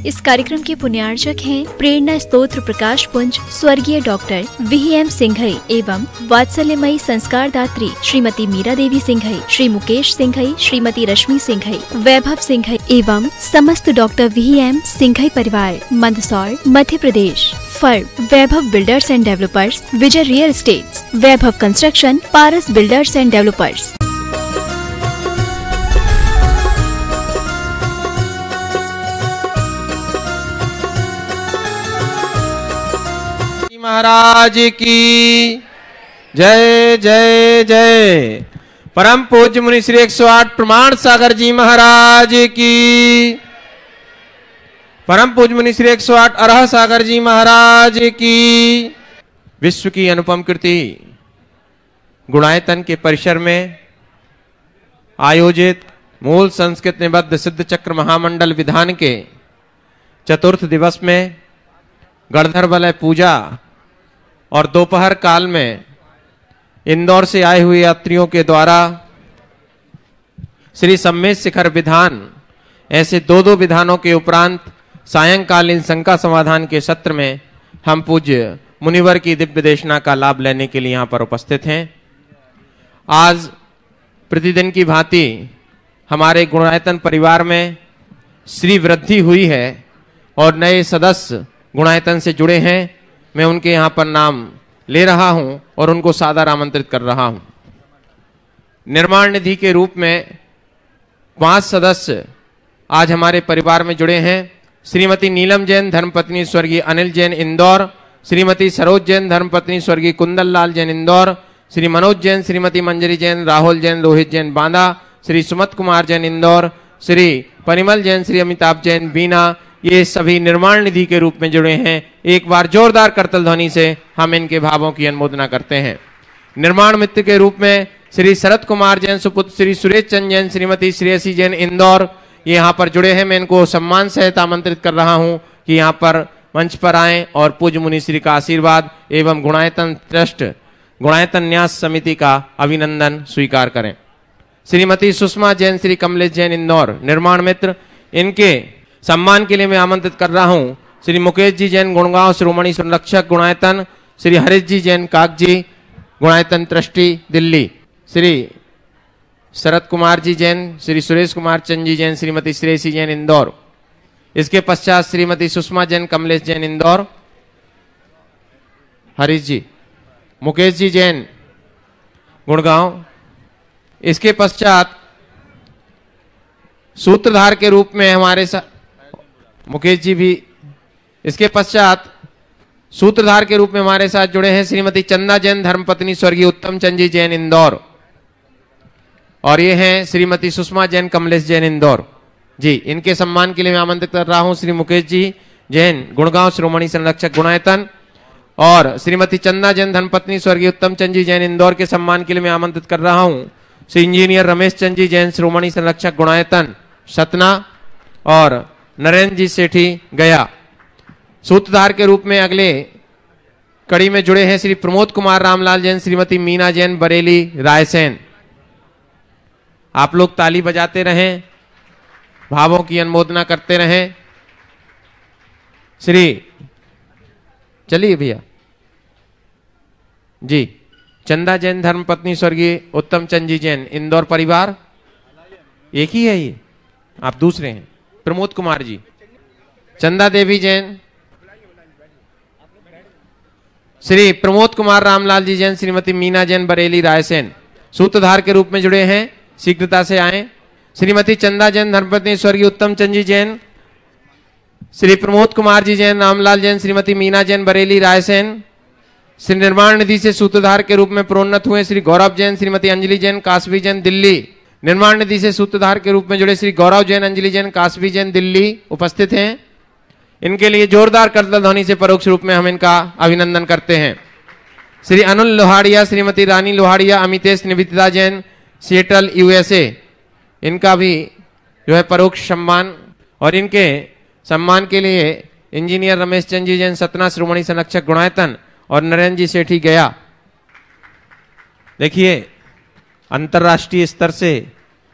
इस कार्यक्रम के पुण्यार्चक हैं प्रेरणा स्तोत्र प्रकाश पुंज स्वर्गीय डॉक्टर VM सिंघई एवं वात्सल्यमयी संस्कार दात्री श्रीमती मीरा देवी सिंघई, श्री मुकेश सिंघई, श्रीमती रश्मि सिंघई, वैभव सिंघई एवं समस्त डॉक्टर VM सिंघई परिवार, Mandsaur, Madhya Pradesh. Firm Vaibhav builders and developers, Vijay real estates, Vaibhav construction, Paras builders and developers. महाराज की जय जय जय। परम पूज्य मुनि श्री 108 प्रमाण सागर जी महाराज की, परम पूज्य मुनि श्री 108 अरह सागर जी महाराज की। विश्व की अनुपम कृति गुणायतन के परिसर में आयोजित मूल संस्कृत निबद्ध सिद्ध चक्र महामंडल विधान के चतुर्थ दिवस में गणधर वलय पूजा और दोपहर काल में इंदौर से आए हुए यात्रियों के द्वारा श्री सम्मेद शिखर विधान, ऐसे दो विधानों के उपरांत सायंकालीन शंका समाधान के सत्र में हम पूज्य मुनिवर की दिव्य देशना का लाभ लेने के लिए यहाँ पर उपस्थित हैं। आज प्रतिदिन की भांति हमारे गुणायतन परिवार में श्री वृद्धि हुई है और नए सदस्य गुणायतन से जुड़े हैं। मैं उनके यहाँ पर नाम ले रहा हूं और उनको सादर आमंत्रित कर रहा हूं। निर्माण निधि के रूप में 5 सदस्य आज हमारे परिवार में जुड़े हैं। श्रीमती नीलम जैन धर्मपत्नी स्वर्गीय अनिल जैन इंदौर, श्रीमती सरोज जैन धर्मपत्नी स्वर्गीय कुंदन लाल जैन इंदौर, श्री मनोज जैन, श्रीमती मंजरी जैन, राहुल जैन, रोहित जैन बांदा, श्री सुमत कुमार जैन इंदौर, श्री परिमल जैन, श्री अमिताभ जैन बीना, ये सभी निर्माण निधि के रूप में जुड़े हैं। एक बार जोरदार करतल ध्वनि से हम इनके भावों की अनुमोदना करते हैं। निर्माण मित्र के रूप में श्री शरद कुमार जैन सुपुत्र श्री सुरेश चंद जैन, श्रीमती श्रेयसी जैन इंदौर, ये यहाँ पर जुड़े हैं। मैं इनको सम्मान सहित आमंत्रित कर रहा हूँ कि यहाँ पर मंच पर आएं और पूज्य मुनि श्री का आशीर्वाद एवं गुणायतन ट्रस्ट गुणायतन न्यास समिति का अभिनंदन स्वीकार करें। श्रीमती सुषमा जैन, श्री कमलेश जैन इंदौर निर्माण मित्र, इनके सम्मान के लिए मैं आमंत्रित कर रहा हूं श्री मुकेश जी जैन गुड़गांव श्रोमणी संरक्षक गुणायतन, श्री हरीश जी जैन कागजी गुणायतन ट्रस्टी दिल्ली, श्री शरद कुमार जी जैन, श्री सुरेश कुमार चंद जी जैन, श्रीमती श्रेयसी जैन इंदौर। इसके पश्चात श्रीमती सुषमा जैन कमलेश जैन इंदौर, हरीश जी, मुकेश जी जैन गुड़गांव। इसके पश्चात सूत्रधार के रूप में हमारे साथ मुकेश जी भी, इसके पश्चात सूत्रधार के रूप में हमारे साथ जुड़े हैं श्रीमती चंदा जैन धर्मपत्नी स्वर्गीय उत्तम चंद जी जैन इंदौर, और ये हैं श्रीमती सुषमा जैन कमलेश जैन इंदौर जी। इनके सम्मान के लिए मैं आमंत्रित कर रहा हूं श्री मुकेश जी जैन गुड़गांव श्रोमणी संरक्षक गुणायतन, और श्रीमती चंदा जैन धर्मपत्नी स्वर्गीय उत्तम चंद जी जैन इंदौर के सम्मान के लिए मैं आमंत्रित कर रहा हूं श्री इंजीनियर रमेश चंद जी जैन श्रोमणी संरक्षक गुणायतन सतना, और नरेंद्र जी सेठी गया। सूत्रधार के रूप में अगले कड़ी में जुड़े हैं श्री प्रमोद कुमार रामलाल जैन, श्रीमती मीना जैन बरेली रायसेन। आप लोग ताली बजाते रहें, भावों की अनुमोदना करते रहें। श्री चलिए भैया जी, चंदा जैन धर्मपत्नी स्वर्गीय उत्तम चंद जी जैन इंदौर परिवार एक ही है, ये आप दूसरे हैं। प्रमोद कुमार जी, चंदा देवी जैन, श्री प्रमोद कुमार रामलाल जी जैन, श्रीमती मीना जैन बरेली रायसेन। सूत्रधार के रूप में जुड़े हैं, शीघ्रता से आए। श्रीमती चंदा जैन धर्मपत्नी स्वर्गीय उत्तम चंद जी जैन, श्री प्रमोद कुमार जी जैन रामलाल जैन, श्रीमती मीना जैन बरेली रायसेन। श्री निर्माण निधि से सूत्रधार के रूप में प्रोन्नत हुए श्री गौरव जैन, श्रीमती अंजलि जैन कासवी जैन दिल्ली। निर्माण निधि से सूत्रधार के रूप में जुड़े श्री गौरव जैन, अंजलि जैन कासवी जैन दिल्ली उपस्थित हैं। इनके लिए जोरदार करतल ध्वनि से परोक्ष रूप में हम इनका अभिनंदन करते हैं। श्री अनुल लोहाड़िया, श्रीमती रानी लोहाड़िया, अमितेश निवेदिता जैन सिएटल USA, इनका भी जो है परोक्ष सम्मान, और इनके सम्मान के लिए इंजीनियर रमेश चंद जी जैन सतना श्रोमणी संरक्षक गुणायतन और नरेंद्र जी सेठी गया। देखिए अंतर्राष्ट्रीय स्तर से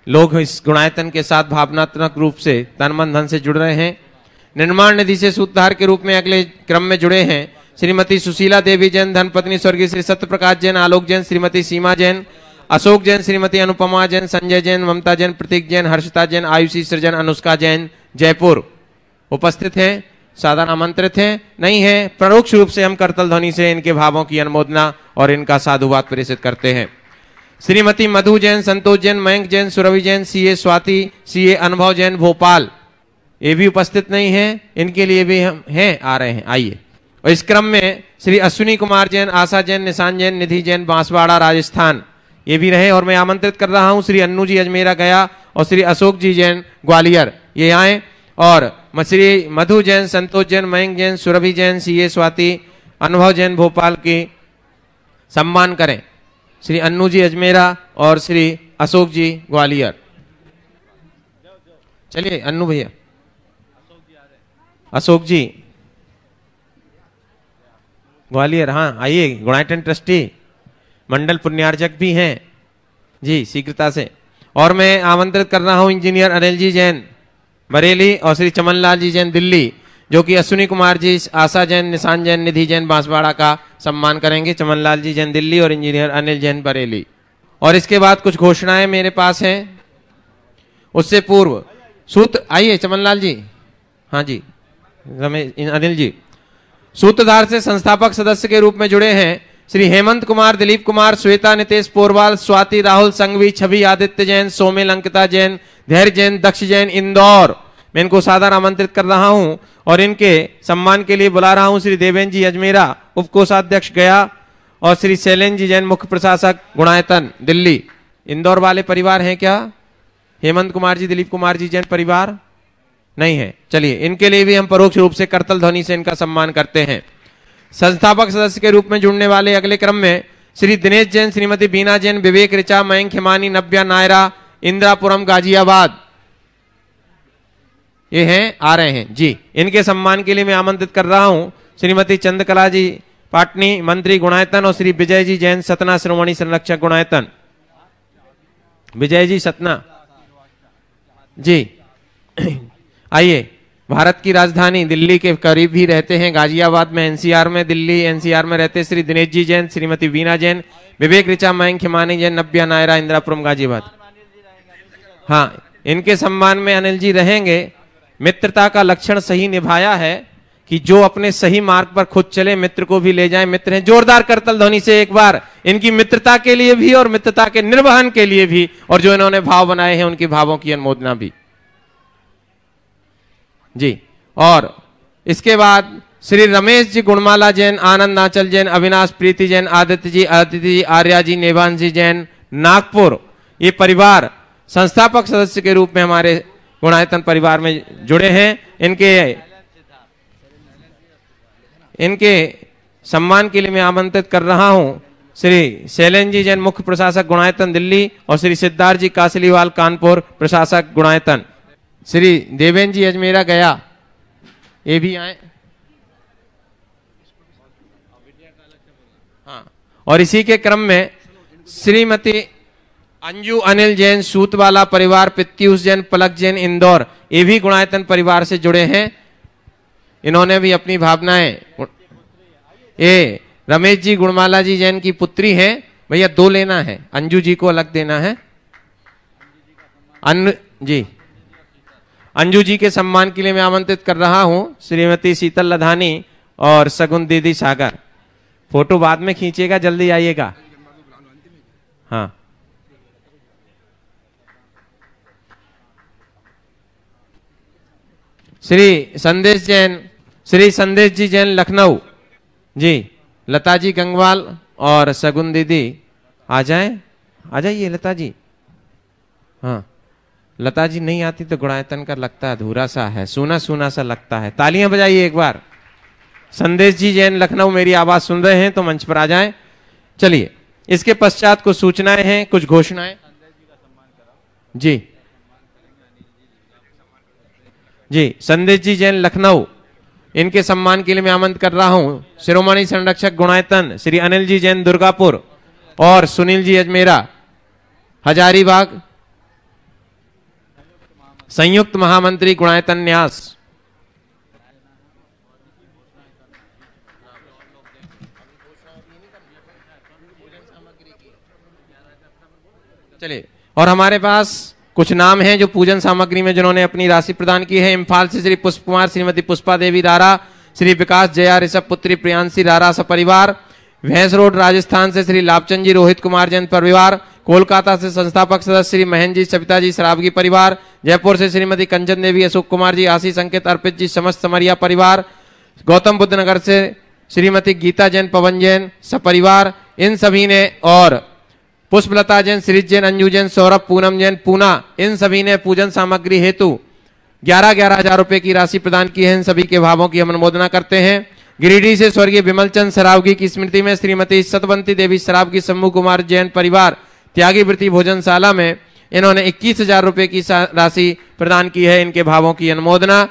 लोग इस गुणायतन के साथ भावनात्मक रूप से तन मन धन से जुड़ रहे हैं। निर्माण निधि से सूत्रधार के रूप में अगले क्रम में जुड़े हैं श्रीमती सुशीला देवी जैन, धर्मपत्नी स्वर्गीय श्री सत्यप्रकाश जैन, आलोक जैन, श्रीमती सीमा जैन, अशोक जैन, श्रीमती अनुपमा जैन, संजय जैन, ममता जैन, प्रतीक जैन, हर्षिता जैन, आयुषी सृजन, अनुष्का जैन, जयपुर उपस्थित हैं, सादर आमंत्रित हैं, नहीं है परोक्ष रूप से हम करतल ध्वनि से इनके भावों की अनुमोदना और इनका साधुवाद प्रेषित करते हैं। श्रीमती मधु जैन, संतोष जैन, मयंक जैन, सुरभि जैन, सीए स्वाति, सीए अनुभव जैन, भोपाल, ये भी उपस्थित नहीं है, इनके लिए भी हम हैं, आ रहे हैं, आइए। और इस क्रम में श्री अश्विनी कुमार जैन, आशा जैन, निशान जैन, निधि जैन, बांसवाड़ा राजस्थान, ये भी रहे। और मैं आमंत्रित कर रहा हूं श्री अन्नू जी अजमेरा गया और श्री अशोक जी जैन ग्वालियर, ये आए। और श्री मधु जैन, संतोष जैन, मयंक जैन, सुरभि जैन, सीए स्वाति, अनुभव जैन भोपाल की सम्मान करें। श्री अन्नू जी अजमेरा और श्री अशोक जी ग्वालियर, चलिए अन्नू भैया, अशोक जी ग्वालियर, हाँ आइए। गुणायतन ट्रस्टी मंडल पुण्यार्चक भी हैं जी, शीघ्रता से। और मैं आमंत्रित कर रहा हूं इंजीनियर अनिल जी जैन बरेली और श्री चमनलाल जी जैन दिल्ली, जो कि अश्विनी कुमार जी, आशा जैन, निशान जैन, निधि जैन बांसवाड़ा का सम्मान करेंगे। चमनलाल जी जैन दिल्ली और इंजीनियर अनिल जैन बरेली। और इसके बाद कुछ घोषणाएं मेरे पास हैं। उससे पूर्व सूत्र, आइए चमनलाल जी, हाँ जी, रमेश अनिल जी, सूत्रधार से संस्थापक सदस्य के रूप में जुड़े हैं श्री हेमंत कुमार, दिलीप कुमार, श्वेता, नितेश पोरवाल, स्वाति, राहुल संघवी, छवि, आदित्य जैन, सोमेल, अंकिता जैन, धैर्य जैन, दक्ष जैन, इंदौर। मैं इनको सादर आमंत्रित कर रहा हूं और इनके सम्मान के लिए बुला रहा हूं श्री देवेंद्र जी अजमेरा, उपकोषाध्यक्ष गया, और श्री शैलेंद्र जी जैन, मुख्य प्रशासक गुणायतन दिल्ली। इंदौर वाले परिवार हैं क्या? हेमंत कुमार जी, दिलीप कुमार जी जैन परिवार नहीं है? चलिए, इनके लिए भी हम परोक्ष रूप से करतल ध्वनि से इनका सम्मान करते हैं। संस्थापक सदस्य के रूप में जुड़ने वाले अगले क्रम में श्री दिनेश जैन, श्रीमती बीना जैन, विवेक ऋचा, मयंक हिमानी, नव्या नायरा, इंदिरापुरम गाजियाबाद, ये हैं, आ रहे हैं जी। इनके सम्मान के लिए मैं आमंत्रित कर रहा हूं श्रीमती चंद्रकला जी पाटनी, मंत्री गुणायतन, और श्री विजय जी जैन, सतना, श्रोमणी संरक्षक गुणायतन। विजय जी सतना जी आइए। भारत की राजधानी दिल्ली के करीब ही रहते हैं, गाजियाबाद में, एनसीआर में, दिल्ली एनसीआर में रहते श्री दिनेश जी जैन, श्रीमती वीना जैन, विवेक ऋचा, मयंक हिमानी जैन, नव्या नायरा, इंदिरापुरम गाजियाबाद। हाँ, इनके सम्मान में अनिल जी रहेंगे। मित्रता का लक्षण सही निभाया है कि जो अपने सही मार्ग पर खुद चले, मित्र को भी ले जाए। मित्र हैं। जोरदार करतल ध्वनि से एक बार इनकी मित्रता के लिए भी और मित्रता के निर्वहन के लिए भी, और जो इन्होंने भाव बनाए हैं उनके भावों की अनुमोदना भी जी। और इसके बाद श्री रमेश जी गुणमाला जैन, आनंद आंचल जैन, अविनाश प्रीति जैन, आदित्य जी, अदिति जी, आर्या जी, नेवान जी जैन, नागपुर, ये परिवार संस्थापक सदस्य के रूप में हमारे गुणायतन परिवार में जुड़े हैं। इनके सम्मान के लिए मैं आमंत्रित कर रहा हूं श्री शैलेंद्र जी जैन, मुख्य प्रशासक गुणायतन दिल्ली, और श्री सिद्धार्थ जी कासलीवाल, कानपुर, प्रशासक गुणायतन। श्री देवेंद्र जी अजमेरा गया, ये भी आए। हाँ, और इसी के क्रम में श्रीमती अंजू अनिल जैन, सूतवाला परिवार, पित्यूष जैन, पलक जैन, इंदौर, ये भी गुणायतन परिवार से जुड़े हैं। इन्होंने भी अपनी भावनाएं, ये रमेश जी गुणमाला जी जैन की पुत्री है। भैया दो लेना है, अंजू जी को अलग देना है। जी, अंजू जी के सम्मान के लिए मैं आमंत्रित कर रहा हूं श्रीमती शीतल लधानी और सगुन दीदी सागर। फोटो बाद में खींचिएगा, जल्दी आइएगा। हाँ, श्री संदेश जैन, श्री संदेश जी जैन लखनऊ जी, लता जी गंगवाल और सगुन दीदी आ जाएं, आ जाइए लता जी। हाँ, लता जी नहीं आती तो गुणायतन का लगता है अधूरा सा है, सूना सूना सा लगता है। तालियां बजाइए एक बार। संदेश जी जैन लखनऊ मेरी आवाज सुन रहे हैं तो मंच पर आ जाएं। चलिए, इसके पश्चात कुछ सूचनाएं हैं, कुछ घोषणाएं जी। जी, संदेश जी जैन लखनऊ, इनके सम्मान के लिए मैं आमंत्रित कर रहा हूं शिरोमणि संरक्षक गुणायतन श्री अनिल जी जैन दुर्गापुर और सुनील जी अजमेरा हजारीबाग, संयुक्त महामंत्री गुणायतन न्यास। चलिए, और हमारे पास कुछ नाम हैं जो पूजन सामग्री में जिन्होंने अपनी राशि प्रदान की है। इम्फाल से श्री पुष्प कुमार, श्रीमती पुष्पा देवी रारा, श्री विकास जया ऋषभ पुत्री प्रियांशी रारा सपरिवार। भैंस रोड राजस्थान से श्री लाभचंद जी रोहित कुमार जैन परिवार। कोलकाता से संस्थापक सदस्य श्री महेंद्र जी सविता जी सराबगी परिवार। जयपुर से श्रीमती कंचन देवी अशोक कुमार जी आशीष अंकित अर्पित जी समस्त समरिया परिवार। गौतम बुद्ध नगर से श्रीमती गीता जैन पवन जैन सपरिवार। इन सभी ने, और पुष्पलता जैन, श्री जैन, अंजू जैन, सौरभ, पूनम जैन पूना, इन सभी ने पूजन सामग्री हेतु 11,000 रुपए की राशि प्रदान की है। इन सभी के भावों की हम अनुमोदना करते हैं। गिरिडीह से स्वर्गीय विमल चंद सरावगी की स्मृति में श्रीमती सतवंती देवी सरावगी, शंभू कुमार जैन परिवार, त्यागी वृत्ति भोजनशाला में इन्होंने 21,000 रुपए की राशि प्रदान की है। इनके भावों की अनुमोदना।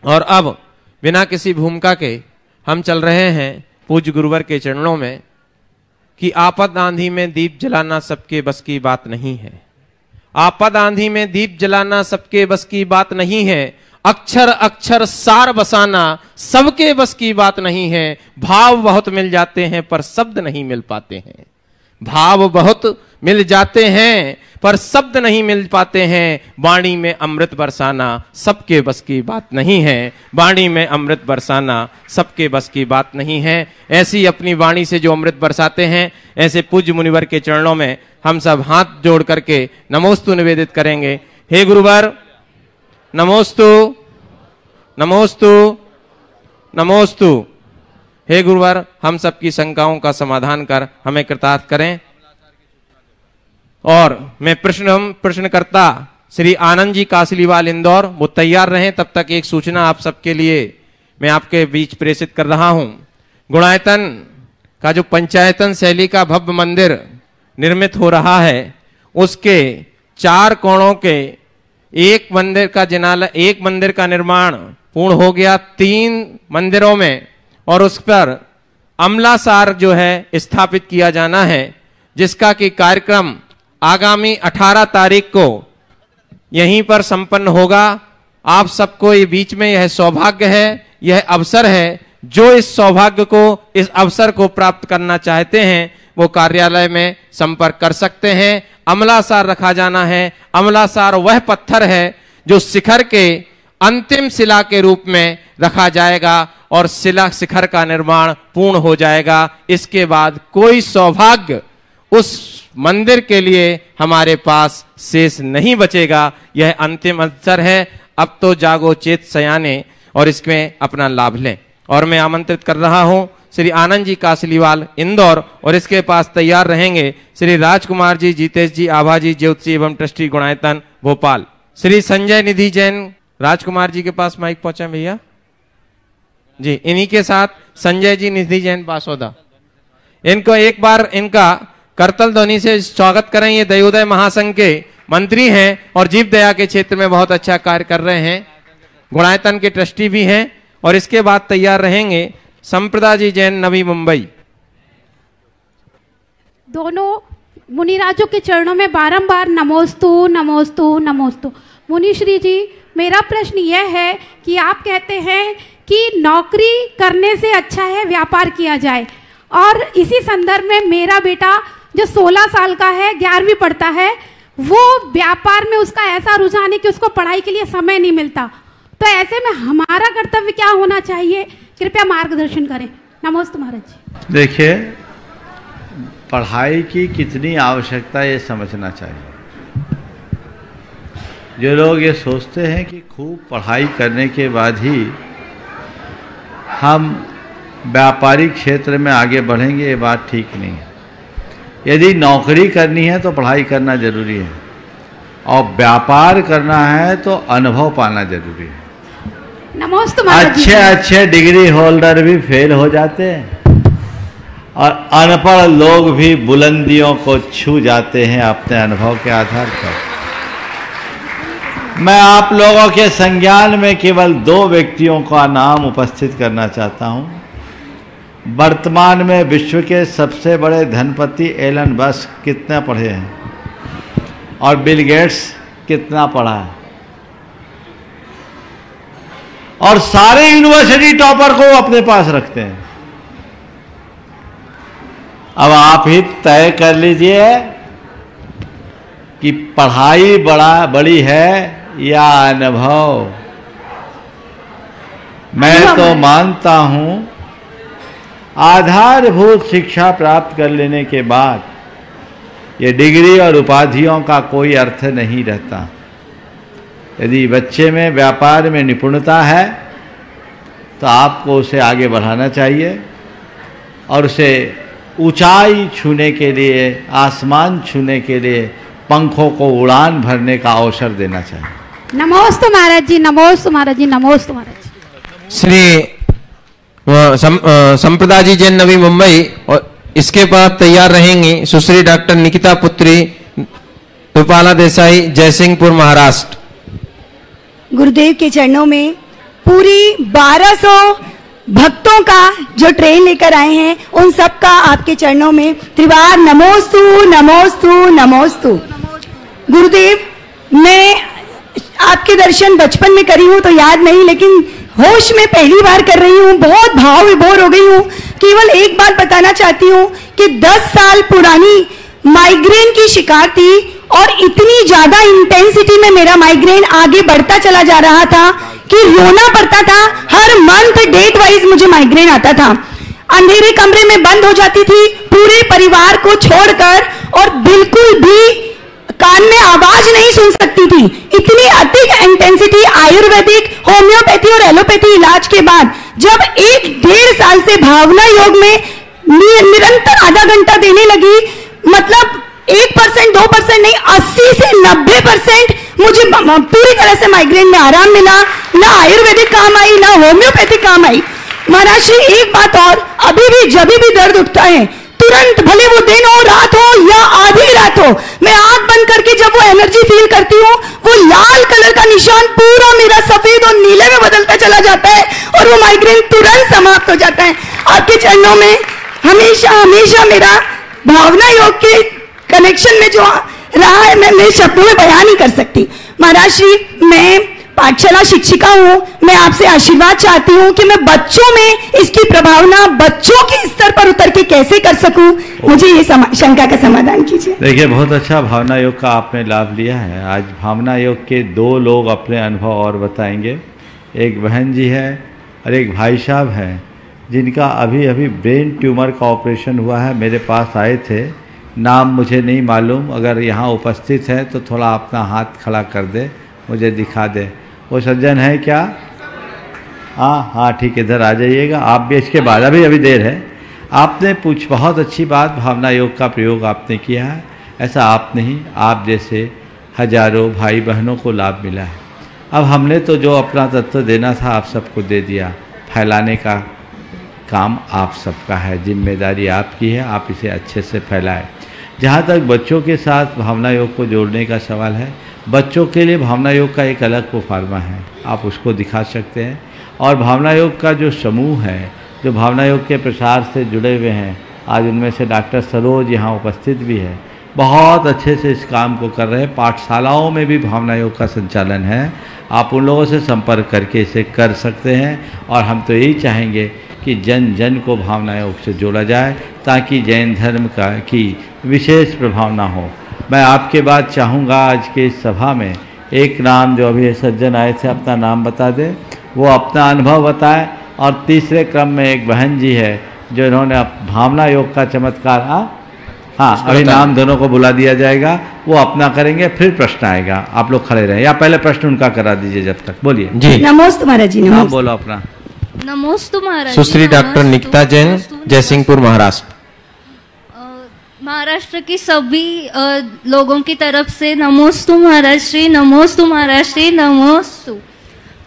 और अब बिना किसी भूमिका के हम चल रहे हैं पूज्य गुरुवर के चरणों में कि आपद आंधी में दीप जलाना सबके बस की बात नहीं है। आपद आंधी में दीप जलाना सबके बस की बात नहीं है। अक्षर अक्षर सार बसाना सबके बस की बात नहीं है। भाव बहुत मिल जाते हैं पर शब्द नहीं मिल पाते हैं। भाव बहुत मिल जाते हैं पर शब्द नहीं मिल पाते हैं। वाणी में अमृत बरसाना सबके बस की बात नहीं है। वाणी में अमृत बरसाना सबके बस की बात नहीं है। ऐसी अपनी वाणी से जो अमृत बरसाते हैं, ऐसे पूज्य मुनिवर के चरणों में हम सब हाथ जोड़ करके नमोस्तु निवेदित करेंगे। हे गुरुवर, नमोस्तु नमोस्तु नमोस्तु। हे गुरुवर, हम सबकी शंकाओं का समाधान कर हमें कृतार्थ करें। और मैं प्रश्नकर्ता श्री आनंद जी कासलीवाल इंदौर, वो तैयार रहें। तब तक एक सूचना आप सबके लिए मैं आपके बीच प्रेषित कर रहा हूं। गुणायतन का जो पंचायतन शैली का भव्य मंदिर निर्मित हो रहा है, उसके 4 कोणों के एक मंदिर का निर्माण पूर्ण हो गया 3 मंदिरों में, और उस पर अमलासार जो है स्थापित किया जाना है, जिसका कि कार्यक्रम आगामी 18 तारीख को यहीं पर संपन्न होगा। आप सबको ये बीच में यह सौभाग्य है, यह अवसर है। जो इस सौभाग्य को, इस अवसर को प्राप्त करना चाहते हैं, वो कार्यालय में संपर्क कर सकते हैं। अमलासार रखा जाना है। अमलासार वह पत्थर है जो शिखर के अंतिम शिला के रूप में रखा जाएगा और शिखर का निर्माण पूर्ण हो जाएगा। इसके बाद कोई सौभाग्य उस मंदिर के लिए हमारे पास शेष नहीं बचेगा। यह अंतिम अवसर है। अब तो जागो चेत सयाने और इसमें अपना लाभ लें। और मैं आमंत्रित कर रहा हूं श्री आनंद जी कासलीवाल इंदौर, और इसके पास तैयार रहेंगे श्री राजकुमार जी, जीतेश जी, आभा जी, ज्योति एवं ट्रस्टी गुणायतन भोपाल। श्री संजय निधि जैन, राजकुमार जी के पास माइक पहुंचा भैया जी। इन्हीं के साथ संजय जी निधि जैन बासोदा, इनको एक बार इनका करतल ध्वनि से स्वागत करें। ये दयोदय महासंघ के मंत्री हैं और जीव दया के क्षेत्र में बहुत अच्छा कार्य कर रहे हैं। गुणायतन के ट्रस्टी भी हैं। और इसके बाद तैयार रहेंगे संप्रदा जी जैन, नवी मुंबई। दोनों मुनिराजों के चरणों में बारंबार नमोस्तु नमोस्तु नमोस्तु। मुनिश्री जी, मेरा प्रश्न यह है कि आप कहते हैं कि नौकरी करने से अच्छा है व्यापार किया जाए, और इसी संदर्भ में मेरा बेटा जो 16 साल का है, 11वीं पढ़ता है, वो व्यापार में उसका ऐसा रुझान है कि उसको पढ़ाई के लिए समय नहीं मिलता। तो ऐसे में हमारा कर्तव्य क्या होना चाहिए? कृपया मार्गदर्शन करें। नमस्ते महाराज जी। देखिए, पढ़ाई की कितनी आवश्यकता है ये समझना चाहिए। जो लोग ये सोचते हैं कि खूब पढ़ाई करने के बाद ही हम व्यापारिक क्षेत्र में आगे बढ़ेंगे, ये बात ठीक नहीं है। यदि नौकरी करनी है तो पढ़ाई करना जरूरी है, और व्यापार करना है तो अनुभव पाना जरूरी है। नमस्ते। अच्छे डिग्री होल्डर भी फेल हो जाते हैं, और अनपढ़ लोग भी बुलंदियों को छू जाते हैं अपने अनुभव के आधार पर। मैं आप लोगों के संज्ञान में केवल 2 व्यक्तियों का नाम उपस्थित करना चाहता हूं। वर्तमान में विश्व के सबसे बड़े धनपति एलन मस्क कितना पढ़े हैं, और बिल गेट्स कितना पढ़ा है, और सारे यूनिवर्सिटी टॉपर को अपने पास रखते हैं। अब आप ही तय कर लीजिए कि पढ़ाई बड़ी है या अनुभव? मैं तो मानता हूं आधारभूत शिक्षा प्राप्त कर लेने के बाद ये डिग्री और उपाधियों का कोई अर्थ नहीं रहता। यदि बच्चे में व्यापार में निपुणता है तो आपको उसे आगे बढ़ाना चाहिए और उसे ऊंचाई छूने के लिए, आसमान छूने के लिए पंखों को उड़ान भरने का अवसर देना चाहिए। नमोस्तु महाराज जी, नमोस्तु महाराज जी, नमोस्तु महाराज जी। श्री संप्रदा जी जैन नवी मुंबई, और इसके बाद तैयार रहेंगी सुश्री डॉक्टर निकिता पुत्री रूपाला देसाई, जयसिंहपुर महाराष्ट्र। गुरुदेव के चरणों में पूरी 1200 भक्तों का जो ट्रेन लेकर आए हैं, उन सब का आपके चरणों में त्रिवार नमोस्तु नमोस्तु नमोस्तु। गुरुदेव, मैं आपके दर्शन बचपन में करी हूँ तो याद नहीं, लेकिन होश में पहली बार कर रही हूँ। बहुत भाव विभोर हो गई हूँ। केवल एक बात बताना चाहती हूँ कि 10 साल पुरानी माइग्रेन की शिकार थी और इतनी ज्यादा इंटेंसिटी में मेरा माइग्रेन आगे बढ़ता चला जा रहा था कि रोना पड़ता था। हर मंथ डेट वाइज मुझे माइग्रेन आता था। अंधेरे कमरे में बंद हो जाती थी पूरे परिवार को छोड़कर, और बिल्कुल भी कान में आवाज नहीं सुन सकती थी। इतनी अधिक इंटेंसिटी आयुर्वेदिक, होम्योपैथी और एलोपैथी इलाज के बाद जब 1-1.5 साल से भावना योग में निरंतर आधा घंटा देने लगी, मतलब 1%, 2% नहीं, 80 से 90% मुझे पूरी तरह से माइग्रेन में आराम मिला। ना आयुर्वेदिक काम आई, ना होम्योपैथिक काम आई। महाराज श्री, एक बात और, अभी भी जब भी दर्द उठता है तुरंत, भले वो दिन हो, रात हो या आधी रात हो, मैं आंख बंद करके जब वो एनर्जी फील करती हूँ, वो लाल कलर का निशान पूरा मेरा सफेद और नीले में बदलता चला जाता है और वो माइग्रेन तुरंत समाप्त हो जाता है। आपके चरणों में हमेशा हमेशा मेरा भावना योग के कनेक्शन में जो रहा है, मैं मेरे शब्दों में बयान नहीं कर सकती। महाराज श्री, मैं पाठशाला शिक्षिका हूँ। मैं आपसे आशीर्वाद चाहती हूँ कि मैं बच्चों में इसकी प्रभावना बच्चों के स्तर पर उतर के कैसे कर सकूं। मुझे ये शंका का समाधान कीजिए। देखिए, बहुत अच्छा भावना योग का आपने लाभ लिया है। आज भावना योग के 2 लोग अपने अनुभव और बताएंगे। एक बहन जी है और एक भाई साहब हैं, जिनका अभी अभी ब्रेन ट्यूमर का ऑपरेशन हुआ है। मेरे पास आए थे, नाम मुझे नहीं मालूम, अगर यहाँ उपस्थित है तो थोड़ा अपना हाथ खड़ा कर दे, मुझे दिखा दे। वो सज्जन है क्या? हाँ, ठीक, इधर आ जाइएगा आप भी। इसके बाद अभी देर है। आपने बहुत अच्छी बात, भावना योग का प्रयोग आपने किया है। ऐसा आप नहीं, आप जैसे हजारों भाई बहनों को लाभ मिला है। अब हमने तो जो अपना तत्व देना था आप सबको दे दिया। फैलाने का काम आप सबका है, जिम्मेदारी आपकी है, आप इसे अच्छे से फैलाएं। जहाँ तक बच्चों के साथ भावना योग को जोड़ने का सवाल है, बच्चों के लिए भावना योग का एक अलग प्रोफार्मा है, आप उसको दिखा सकते हैं। और भावना योग का जो समूह है, जो भावना योग के प्रसार से जुड़े हुए हैं, आज उनमें से डॉक्टर सरोज यहाँ उपस्थित भी है, बहुत अच्छे से इस काम को कर रहे हैं। पाठशालाओं में भी भावना योग का संचालन है, आप उन लोगों से संपर्क करके इसे कर सकते हैं। और हम तो यही चाहेंगे कि जन जन को भावना योग से जोड़ा जाए, ताकि जैन धर्म की विशेष प्रभाव ना हो। मैं आपके बाद चाहूँगा आज के इस सभा में एक नाम, जो अभी सज्जन आए थे, अपना नाम बता दें, वो अपना अनुभव बताए। और तीसरे क्रम में एक बहन जी है जो इन्होंने भावना योग का चमत्कार, हाँ, अभी नाम दोनों को बुला दिया जाएगा, वो अपना करेंगे, फिर प्रश्न आएगा। आप लोग खड़े रहें, या पहले प्रश्न उनका करा दीजिए जब तक। बोलिए जी। नमोस्तु महाराज जी। हाँ, बोलो अपना। नमोस्तु महाराज। सुश्री डॉक्टर निकिता जैन, जयसिंहपुर महाराष्ट्र। महाराष्ट्र की सभी लोगों की तरफ से नमोस्तु महाराज श्री, नमोस्तु महाराज श्री, नमोस्तु।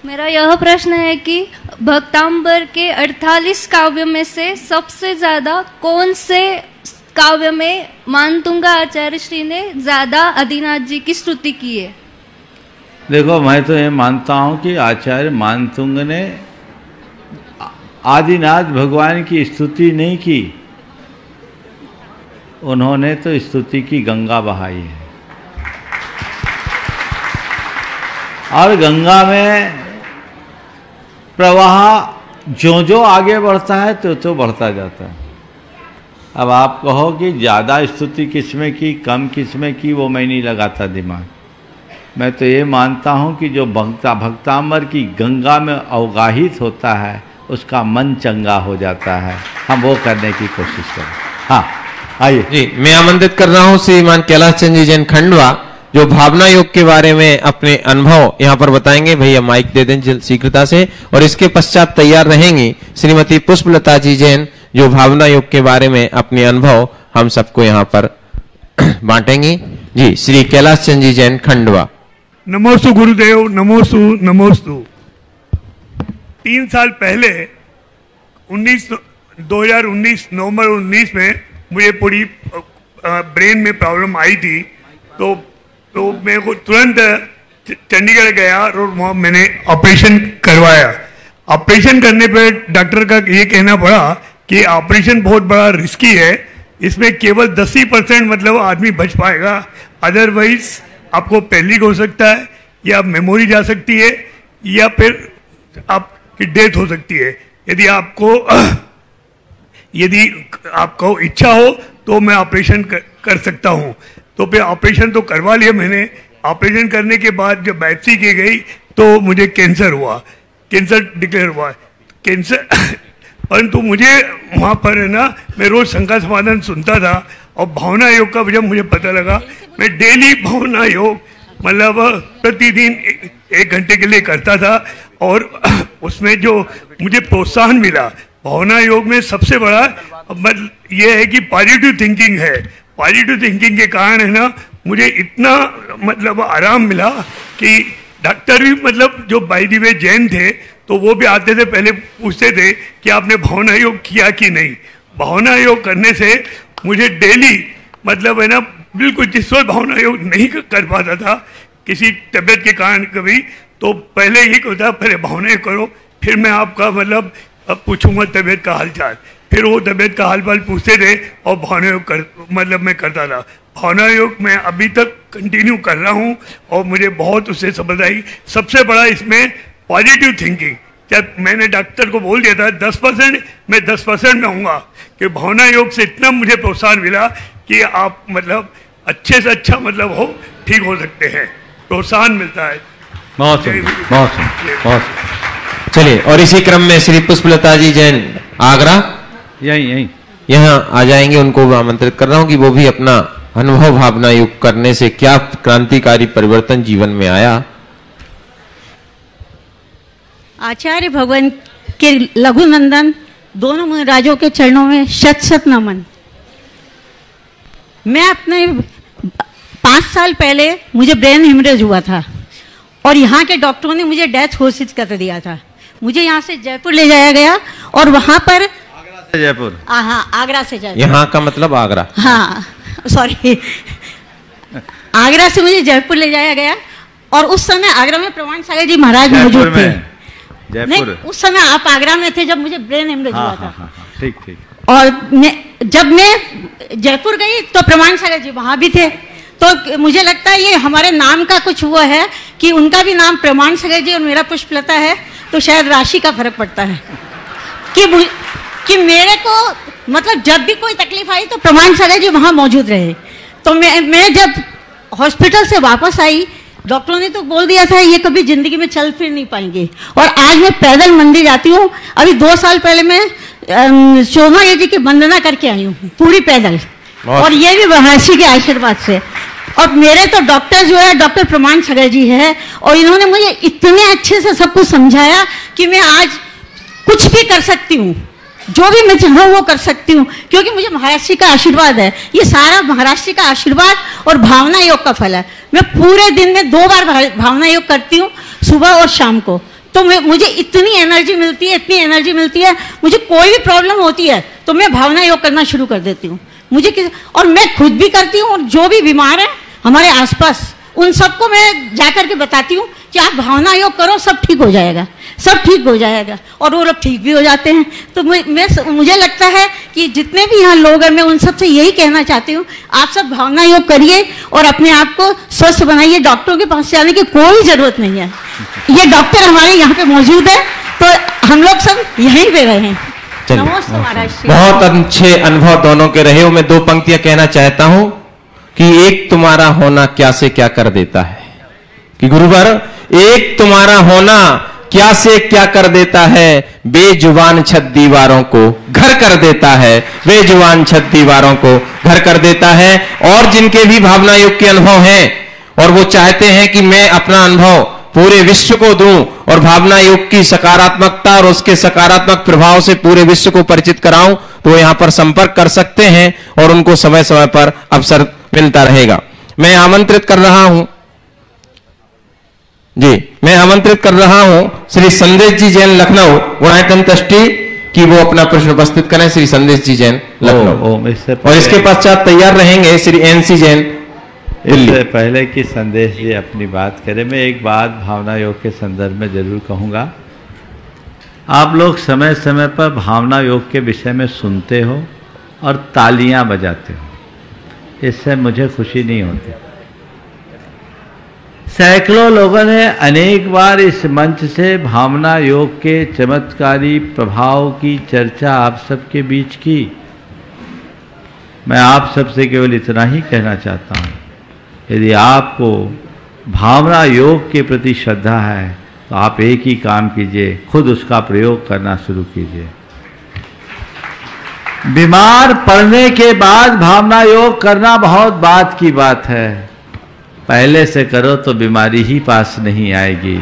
मेरा यह प्रश्न है कि भक्तांबर के 48 काव्य में से सबसे ज्यादा कौन से काव्य में मानतुंगा आचार्य श्री ने ज्यादा आदिनाथ जी की स्तुति की है? देखो, मैं तो ये मानता हूँ कि आचार्य मानतुंग ने आदिनाथ भगवान की स्तुति नहीं की, उन्होंने तो स्तुति की गंगा बहाई है। और गंगा में प्रवाह जो जो आगे बढ़ता है तो बढ़ता जाता है। अब आप कहो कि ज़्यादा स्तुति किसमें की, कम किसमें की, वो मैं नहीं लगाता दिमाग। मैं तो ये मानता हूँ कि जो भक्तांबर की गंगा में अवगाहित होता है उसका मन चंगा हो जाता है। हम वो करने की कोशिश करें। हाँ, आइए जी, मैं आमंत्रित कर रहा हूँ श्रीमान कैलाश चंद जी जैन खंडवा, जो भावना योग के बारे में अपने अनुभव यहाँ पर बताएंगे। भैया माइक दे दें शीघ्रता से। और इसके पश्चात तैयार रहेंगी श्रीमती पुष्पलता जी जैन, जो भावना योग के बारे में अपने अनुभव हम सबको यहाँ पर बांटेंगी। जी, श्री कैलाश चंद जी जैन खंडवा। नमोस्तु गुरुदेव, नमोस्तु नमोस्तु। 3 साल पहले 2019 नवंबर 19 में मुझे पूरी ब्रेन में प्रॉब्लम आई थी। तो मैं को तुरंत चंडीगढ़ गया और वहाँ मैंने ऑपरेशन करवाया। ऑपरेशन करने पे डॉक्टर का ये कहना पड़ा कि ऑपरेशन बहुत बड़ा रिस्की है, इसमें केवल 10% मतलब आदमी बच पाएगा, अदरवाइज आपको पैलिक हो सकता है, या मेमोरी जा सकती है, या फिर आपकी डेथ हो सकती है। यदि आपको इच्छा हो तो मैं ऑपरेशन कर सकता हूँ। तो फिर ऑपरेशन तो करवा लिया मैंने। ऑपरेशन करने के बाद जब बायोप्सी की गई तो मुझे कैंसर हुआ, कैंसर डिक्लेयर हुआ। कैंसर परंतु मुझे वहाँ पर है ना, मैं रोज शंका समाधान सुनता था, और भावना योग का जब मुझे पता लगा, मैं डेली भावना योग मतलब प्रतिदिन 1 घंटे के लिए करता था। और उसमें जो मुझे प्रोत्साहन मिला भावना योग में, सबसे बड़ा मतलब ये है कि पॉजिटिव थिंकिंग है। पॉजिटिव थिंकिंग के कारण है ना, मुझे इतना मतलब आराम मिला कि डॉक्टर भी मतलब जो बाय द वे जैन थे, तो वो भी आते थे, पहले पूछते थे कि आपने भावना योग किया कि नहीं। भावना योग करने से मुझे डेली मतलब है ना, बिल्कुल जिस वक्त भावना योग नहीं कर पाता था किसी तबीयत के कारण कभी, तो पहले ये कहता पहले भावना योग करो, फिर मैं आपका मतलब पूछूंगा तबीयत का हालचाल। फिर वो तबीयत का हाल पाल पूछते थे और भावना योग मतलब मैं करता था। भावना योग मैं अभी तक कंटिन्यू कर रहा हूँ और मुझे बहुत उससे सफलता आई। सबसे बड़ा इसमें पॉजिटिव थिंकिंग। जब मैंने डॉक्टर को बोल दिया था 10%, मैं 10% में आऊँगा, कि भावना योग से इतना मुझे प्रोत्साहन मिला कि आप मतलब अच्छे से अच्छा मतलब हो ठीक हो सकते हैं, प्रोत्साहन मिलता है। बहुत चलिए, और इसी क्रम में श्री पुष्पलता जी जैन आगरा यही यहाँ आ जाएंगे। उनको भी आमंत्रित कर रहा हूँ कि वो भी अपना अनुभव भावना योग करने से क्या क्रांतिकारी परिवर्तन जीवन में आया। आचार्य भगवान के लघुनंदन दोनों मुनिराजों के चरणों में शत शत नमन। मैं अपने 5 साल पहले मुझे ब्रेन हेमरेज हुआ था और यहाँ के डॉक्टरों ने मुझे डेथ घोषित कर दिया था। मुझे यहाँ से जयपुर ले जाया गया और वहाँ पर जयपुर, हाँ, आगरा से जयपुर। यहाँ का मतलब आगरा, हाँ सॉरी, आगरा से मुझे जयपुर ले जाया गया और उस समय आगरा में प्रमाण सागर जी महाराज मौजूद थे। नहीं, उस समय आप आगरा में थे जब मुझे ब्रेन हेमरेज हुआ था। ठीक। और जब मैं जयपुर गई तो प्रमाण सागर जी वहाँ भी थे। तो मुझे लगता है ये हमारे नाम का कुछ हुआ है कि उनका भी नाम प्रमाण सागर जी और मेरा पुष्पलता है, तो शायद राशि का फर्क पड़ता है कि मेरे को मतलब जब भी कोई तकलीफ आई तो प्रमाण सागर जी वहाँ मौजूद रहे। तो मैं जब हॉस्पिटल से वापस आई, डॉक्टरों ने तो बोल दिया था ये कभी जिंदगी में चल फिर नहीं पाएंगे, और आज मैं पैदल मंदिर जाती हूँ। अभी 2 साल पहले मैं शोभा जी की वंदना करके आई हूँ पूरी पैदल, और ये भी महर्षि के आशीर्वाद से। और मेरे तो डॉक्टर जो है डॉक्टर प्रमाण सागर जी है, और इन्होंने मुझे इतने अच्छे से सब कुछ समझाया कि मैं आज कुछ भी कर सकती हूँ, जो भी मैं चाहूँ वो कर सकती हूँ, क्योंकि मुझे महर्षि का आशीर्वाद है। ये सारा महर्षि का आशीर्वाद और भावना योग का फल है। मैं पूरे दिन में 2 बार भावना योग करती हूँ, सुबह और शाम को। तो मुझे इतनी एनर्जी मिलती है, मुझे कोई भी प्रॉब्लम होती है तो मैं भावना योग करना शुरू कर देती हूँ। और मैं खुद भी करती हूँ, और जो भी बीमार है हमारे आसपास उन सबको मैं जाकर के बताती हूँ कि आप भावना योग करो, सब ठीक हो जाएगा, सब ठीक हो जाएगा। और वो लोग ठीक भी हो जाते हैं। तो मुझे लगता है कि जितने भी यहाँ लोग हैं, मैं उन सबसे यही कहना चाहती हूँ, आप सब भावना योग करिए और अपने आप को स्वस्थ बनाइए। डॉक्टरों के पास जाने की कोई ज़रूरत नहीं है, ये डॉक्टर हमारे यहाँ पे मौजूद है, तो हम लोग सब यहीं पे रहे हैं। चलिए, नमोस्तु महाराज श्री। बहुत अच्छे अनुभव दोनों के रहे हो। मैं 2 पंक्तियां कहना चाहता हूं कि एक तुम्हारा होना क्या से क्या कर देता है, कि गुरुवर एक तुम्हारा होना क्या से क्या कर देता है, बेजुबान छत दीवारों को घर कर देता है, बेजुबान छत दीवारों को घर कर देता है। और जिनके भी भावना योग के अनुभव हैं और वो चाहते हैं कि मैं अपना अनुभव पूरे विश्व को दूं और भावना योग की सकारात्मकता और उसके सकारात्मक प्रभाव से पूरे विश्व को परिचित कराऊं, तो यहां पर संपर्क कर सकते हैं और उनको समय समय पर अवसर मिलता रहेगा। मैं आमंत्रित कर रहा हूं श्री संदेश जी जैन लखनऊ गुणायतन ट्रस्टी कि वो अपना प्रश्न उपस्थित करें। श्री संदेश जी जैन लखनऊ। और इसके पश्चात तैयार रहेंगे श्री एनसी जैन। इससे पहले कि संदेश जी अपनी बात करें, मैं एक बात भावना योग के संदर्भ में जरूर कहूँगा। आप लोग समय समय पर भावना योग के विषय में सुनते हो और तालियां बजाते हो, इससे मुझे खुशी नहीं होती। सैकड़ों लोगों ने अनेक बार इस मंच से भावना योग के चमत्कारी प्रभाव की चर्चा आप सबके बीच की। मैं आप सबसे केवल इतना ही कहना चाहता हूँ, यदि आपको भावना योग के प्रति श्रद्धा है तो आप एक ही काम कीजिए, खुद उसका प्रयोग करना शुरू कीजिए। बीमार पड़ने के बाद भावना योग करना बहुत बात की बात है, पहले से करो तो बीमारी ही पास नहीं आएगी,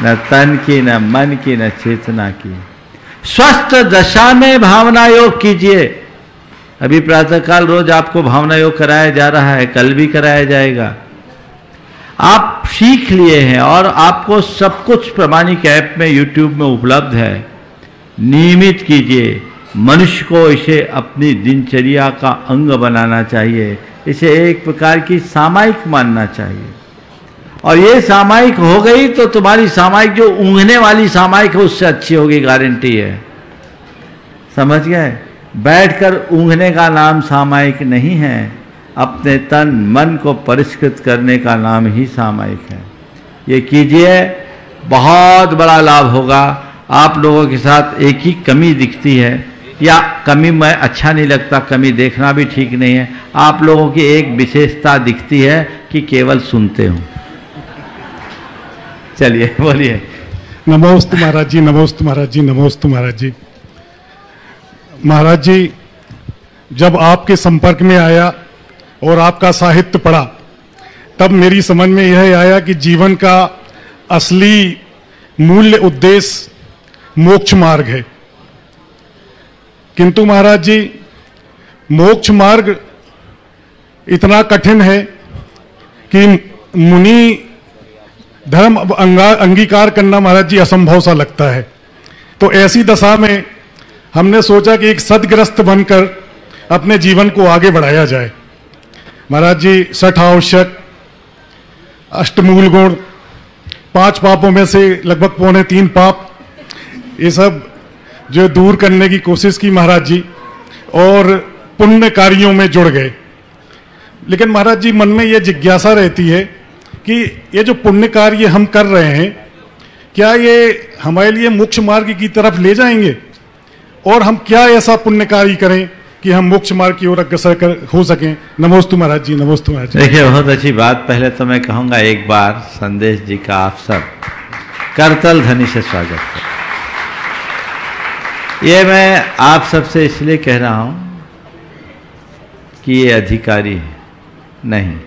न तन की, न मन की, न चेतना की। स्वस्थ दशा में भावना योग कीजिए। अभी प्रातःकाल रोज आपको भावना योग कराया जा रहा है, कल भी कराया जाएगा। आप सीख लिए हैं और आपको सब कुछ प्रामाणिक ऐप में, यूट्यूब में उपलब्ध है। नियमित कीजिए। मनुष्य को इसे अपनी दिनचर्या का अंग बनाना चाहिए, इसे एक प्रकार की सामायिक मानना चाहिए। और ये सामायिक हो गई तो तुम्हारी सामायिक जो ऊँघने वाली सामायिक है उससे अच्छी होगी, गारंटी है। समझ गए? बैठकर ऊँघने का नाम सामायिक नहीं है, अपने तन मन को परिष्कृत करने का नाम ही सामायिक है। ये कीजिए, बहुत बड़ा लाभ होगा। आप लोगों के साथ एक ही कमी दिखती है, या कमी मैं अच्छा नहीं लगता, कमी देखना भी ठीक नहीं है। आप लोगों की एक विशेषता दिखती है कि केवल सुनते हो। चलिए बोलिए। नमोस्तु महाराज जी, नमोस्तु महाराज जी, नमोस्तु महाराज जी। महाराज जी, जब आपके संपर्क में आया और आपका साहित्य पढ़ा, तब मेरी समझ में यह आया कि जीवन का असली मूल्य उद्देश्य मोक्ष मार्ग है। किंतु महाराज जी, मोक्ष मार्ग इतना कठिन है कि मुनि धर्म अंगीकार करना महाराज जी असंभव सा लगता है। तो ऐसी दशा में हमने सोचा कि एक सद्ग्रस्त बनकर अपने जीवन को आगे बढ़ाया जाए। महाराज जी, 60 आवश्यक, अष्टमूल गुण, 5 पापों में से लगभग 2.25 पाप, ये सब जो दूर करने की कोशिश की महाराज जी, और पुण्य कार्यों में जुड़ गए। लेकिन महाराज जी, मन में ये जिज्ञासा रहती है कि ये जो पुण्य कार्य हम कर रहे हैं, क्या ये हमारे लिए मोक्ष मार्ग की तरफ ले जाएंगे? और हम क्या ऐसा पुण्य कार्य करें कि हम मोक्ष मार्ग की ओर अग्रसर हो सकें? नमोस्तु महाराज जी, नमोस्तु महाराज जी। देखिए, बहुत अच्छी बात। पहले तो मैं कहूँगा एक बार संदेश जी का आप सब करतल ध्वनि से स्वागत करें। ये मैं आप सबसे इसलिए कह रहा हूँ कि ये अधिकारी है, नहीं,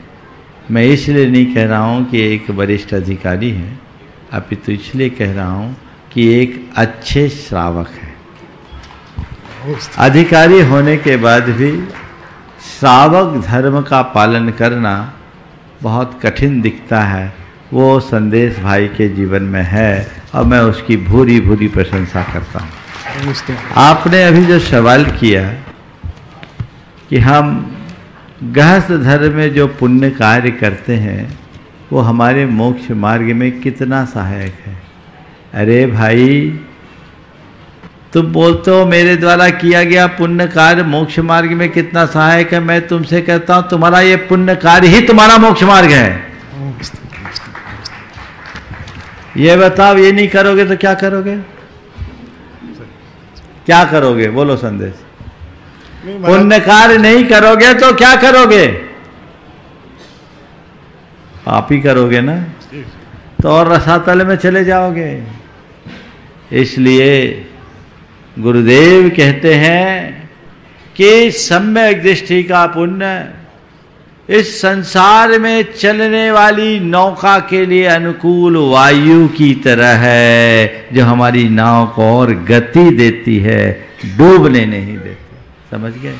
मैं इसलिए नहीं कह रहा हूँ कि एक वरिष्ठ अधिकारी है, अपितु इसलिए कह रहा हूँ कि एक अच्छे श्रावक है। अधिकारी होने के बाद भी श्रावक धर्म का पालन करना बहुत कठिन दिखता है। वो संदेश भाई के जीवन में है और मैं उसकी भूरी भूरी प्रशंसा करता हूँ। आपने अभी जो सवाल किया कि हम गृहस्थ धर्म में जो पुण्य कार्य करते हैं वो हमारे मोक्ष मार्ग में कितना सहायक है। अरे भाई, तुम बोलते हो मेरे द्वारा किया गया पुण्य कार्य मोक्ष मार्ग में कितना सहायक है। मैं तुमसे कहता हूं तुम्हारा ये पुण्य कार्य ही तुम्हारा मोक्ष मार्ग है। ये बताओ, ये नहीं करोगे तो क्या करोगे? क्या करोगे? बोलो संदेश। पुण्य कार्य नहीं करोगे तो क्या करोगे? आप ही करोगे ना, तो और रसातल में चले जाओगे। इसलिए गुरुदेव कहते हैं कि सम्यक दृष्टि का पुण्य इस संसार में चलने वाली नौका के लिए अनुकूल वायु की तरह है, जो हमारी नाव को और गति देती है, डूबने नहीं देती। समझ गए?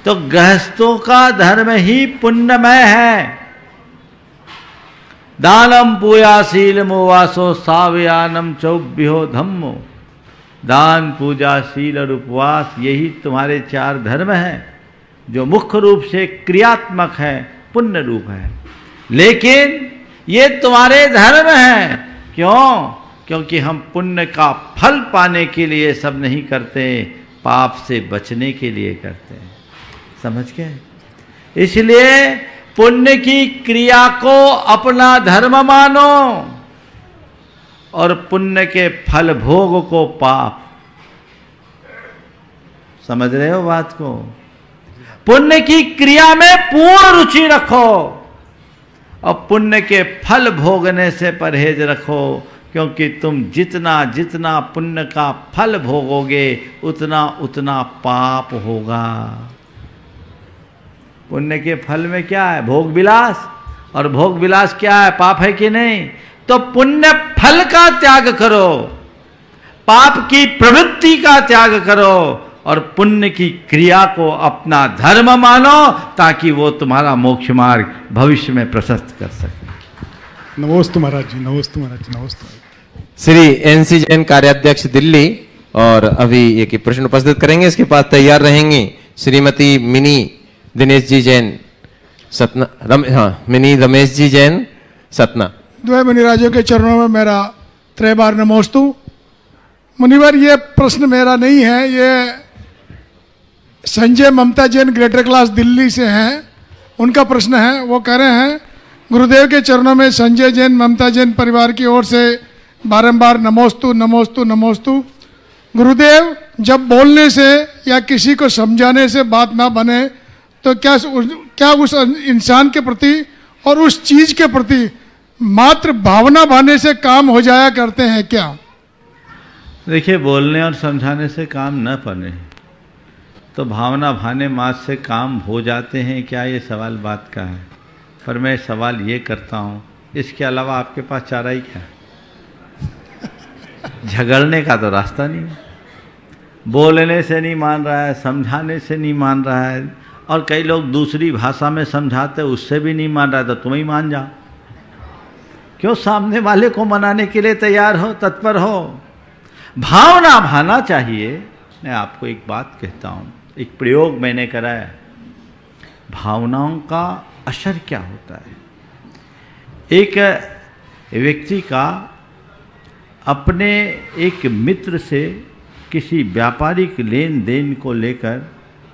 तो गृहस्थों का धर्म ही पुण्यमय है। दानम पूजा शील मोवासो सावयानम चौभ्यो धम्मो। दान, पूजा, शील और उपवास, यही तुम्हारे 4 धर्म हैं, जो मुख्य रूप से क्रियात्मक है, पुण्य रूप है। लेकिन ये तुम्हारे धर्म हैं। क्यों? क्योंकि हम पुण्य का फल पाने के लिए सब नहीं करते, पाप से बचने के लिए करते हैं। समझ गए? इसलिए पुण्य की क्रिया को अपना धर्म मानो और पुण्य के फल भोग को पाप। समझ रहे हो बात को? पुण्य की क्रिया में पूर्ण रुचि रखो और पुण्य के फल भोगने से परहेज रखो, क्योंकि तुम जितना जितना पुण्य का फल भोगोगे उतना उतना पाप होगा। पुण्य के फल में क्या है? भोग विलास। और भोग विलास क्या है? पाप है कि नहीं? तो पुण्य फल का त्याग करो, पाप की प्रवृत्ति का त्याग करो और पुण्य की क्रिया को अपना धर्म मानो, ताकि वो तुम्हारा मोक्ष मार्ग भविष्य में प्रशस्त कर सके। नमोस्तु महाराज जी, नमोस्तु महाराज जी, नमोस्तु। श्री एनसी जैन कार्याध्यक्ष दिल्ली और अभी एक प्रश्न उपस्थित करेंगे, इसके पास तैयार रहेंगी श्रीमती मिनी दिनेश जी जैन सतना, मिनी रमेश जी जैन सतना। द्वय मुनिराजों के चरणों में मेरा 3 बार नमोस्तु। मुनिवर, ये प्रश्न मेरा नहीं है, ये संजय ममता जैन ग्रेटर क्लास दिल्ली से हैं, उनका प्रश्न है। वो कह रहे हैं, गुरुदेव के चरणों में संजय जैन ममता जैन परिवार की ओर से बारंबार नमोस्तु नमोस्तु नमोस्तु। गुरुदेव, जब बोलने से या किसी को समझाने से बात ना बने तो क्या उस इंसान के प्रति और उस चीज के प्रति मात्र भावना भाने से काम हो जाया करते हैं क्या? देखिए, बोलने और समझाने से काम न बने तो भावना भाने मात से काम हो जाते हैं क्या, ये सवाल बात का है। पर मैं सवाल ये करता हूँ, इसके अलावा आपके पास चारा ही क्या है? झगड़ने का तो रास्ता नहीं है। बोलने से नहीं मान रहा है, समझाने से नहीं मान रहा है, और कई लोग दूसरी भाषा में समझाते उससे भी नहीं मान रहा है, तो तुम ही मान जाओ। क्यों सामने वाले को मनाने के लिए तैयार हो, तत्पर हो? भावना भाना चाहिए। मैं आपको एक बात कहता हूँ, एक प्रयोग मैंने कराया। भावनाओं का असर क्या होता है? एक व्यक्ति का अपने एक मित्र से किसी व्यापारिक लेन देन को लेकर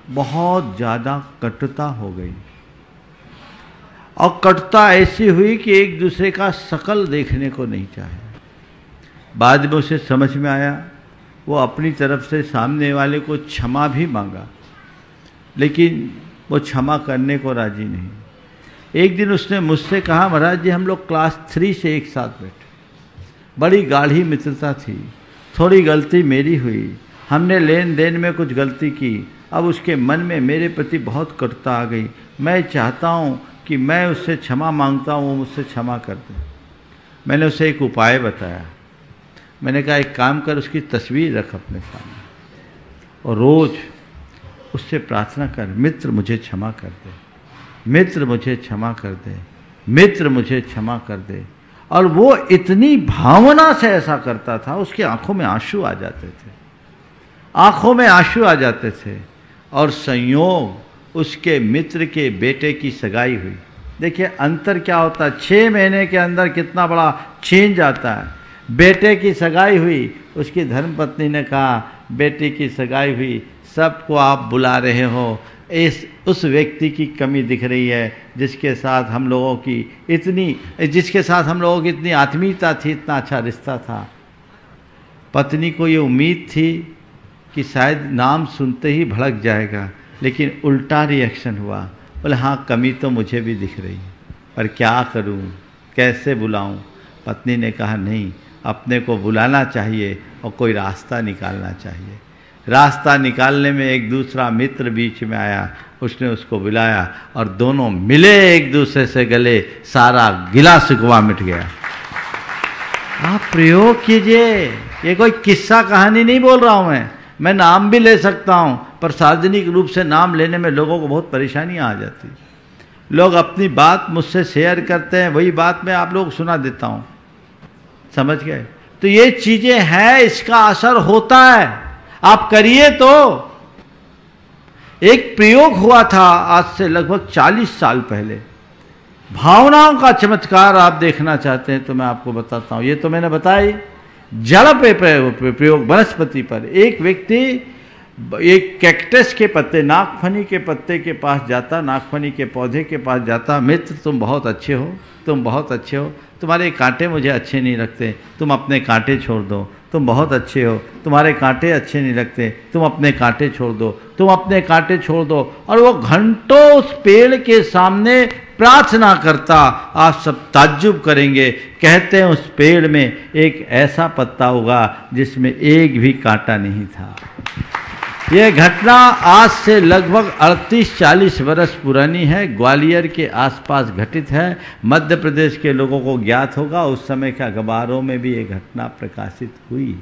बहुत ज़्यादा कटुता हो गई, और कटुता ऐसी हुई कि एक दूसरे का शकल देखने को नहीं चाहे। बाद में उसे समझ में आया, वो अपनी तरफ से सामने वाले को क्षमा भी मांगा, लेकिन वो क्षमा करने को राजी नहीं। एक दिन उसने मुझसे कहा, महाराज जी, हम लोग क्लास 3 से एक साथ बैठे, बड़ी गाढ़ी मित्रता थी, थोड़ी गलती मेरी हुई, हमने लेन देन में कुछ गलती की, अब उसके मन में मेरे प्रति बहुत कटुता आ गई। मैं चाहता हूँ कि मैं उससे क्षमा मांगता हूँ, वो मुझसे क्षमा कर दे। मैंने उसे एक उपाय बताया। मैंने कहा, एक काम कर, उसकी तस्वीर रख अपने सामने और रोज़ उससे प्रार्थना कर, मित्र मुझे क्षमा कर दे, मित्र मुझे क्षमा कर दे, मित्र मुझे क्षमा कर दे। और वो इतनी भावना से ऐसा करता था, उसकी आंखों में आंसू आ जाते थे, आंखों में आंसू आ जाते थे। और संयोग उसके मित्र के बेटे की सगाई हुई। देखिए अंतर क्या होता है, 6 महीने के अंदर कितना बड़ा चेंज आता है। बेटे की सगाई हुई, उसकी धर्मपत्नी ने कहा, बेटी की सगाई हुई, सबको आप बुला रहे हो, उस व्यक्ति की कमी दिख रही है जिसके साथ हम लोगों की इतनी आत्मीयता थी, इतना अच्छा रिश्ता था। पत्नी को ये उम्मीद थी कि शायद नाम सुनते ही भड़क जाएगा, लेकिन उल्टा रिएक्शन हुआ। बोले हाँ, कमी तो मुझे भी दिख रही है, पर क्या करूं, कैसे बुलाऊं। पत्नी ने कहा नहीं, अपने को बुलाना चाहिए और कोई रास्ता निकालना चाहिए। रास्ता निकालने में एक दूसरा मित्र बीच में आया, उसने उसको बुलाया और दोनों मिले एक दूसरे से गले, सारा गिला शिकवा मिट गया। आप प्रयोग कीजिए, ये कोई किस्सा कहानी नहीं बोल रहा हूं मैं नाम भी ले सकता हूं, पर सार्वजनिक रूप से नाम लेने में लोगों को बहुत परेशानियां आ जाती। लोग अपनी बात मुझसे शेयर करते हैं, वही बात मैं आप लोगों को सुना देता हूं, समझ गए। तो ये चीजें हैं, इसका असर होता है, आप करिए। तो एक प्रयोग हुआ था आज से लगभग 40 साल पहले, भावनाओं का चमत्कार। आप देखना चाहते हैं तो मैं आपको बताता हूं। ये तो मैंने बताई जड़ पे प्रयोग, वनस्पति पर। एक व्यक्ति एक कैक्टस के पत्ते, नागफनी के पत्ते के पास जाता, नागफनी के पौधे के पास जाता, मित्र तुम बहुत अच्छे हो, तुम बहुत अच्छे हो, तुम्हारे कांटे मुझे अच्छे नहीं लगते, तुम अपने कांटे छोड़ दो। तुम बहुत अच्छे हो, तुम्हारे कांटे अच्छे नहीं लगते, तुम अपने कांटे छोड़ दो, तुम अपने कांटे छोड़ दो। और वो घंटों उस पेड़ के सामने प्रार्थना करता। आप सब ताज्जुब करेंगे। कहते हैं उस पेड़ में एक ऐसा पत्ता उगा जिसमें एक भी कांटा नहीं था। यह घटना आज से लगभग 38-40 वर्ष पुरानी है, ग्वालियर के आसपास घटित है। मध्य प्रदेश के लोगों को ज्ञात होगा, उस समय के अखबारों में भी ये घटना प्रकाशित हुई,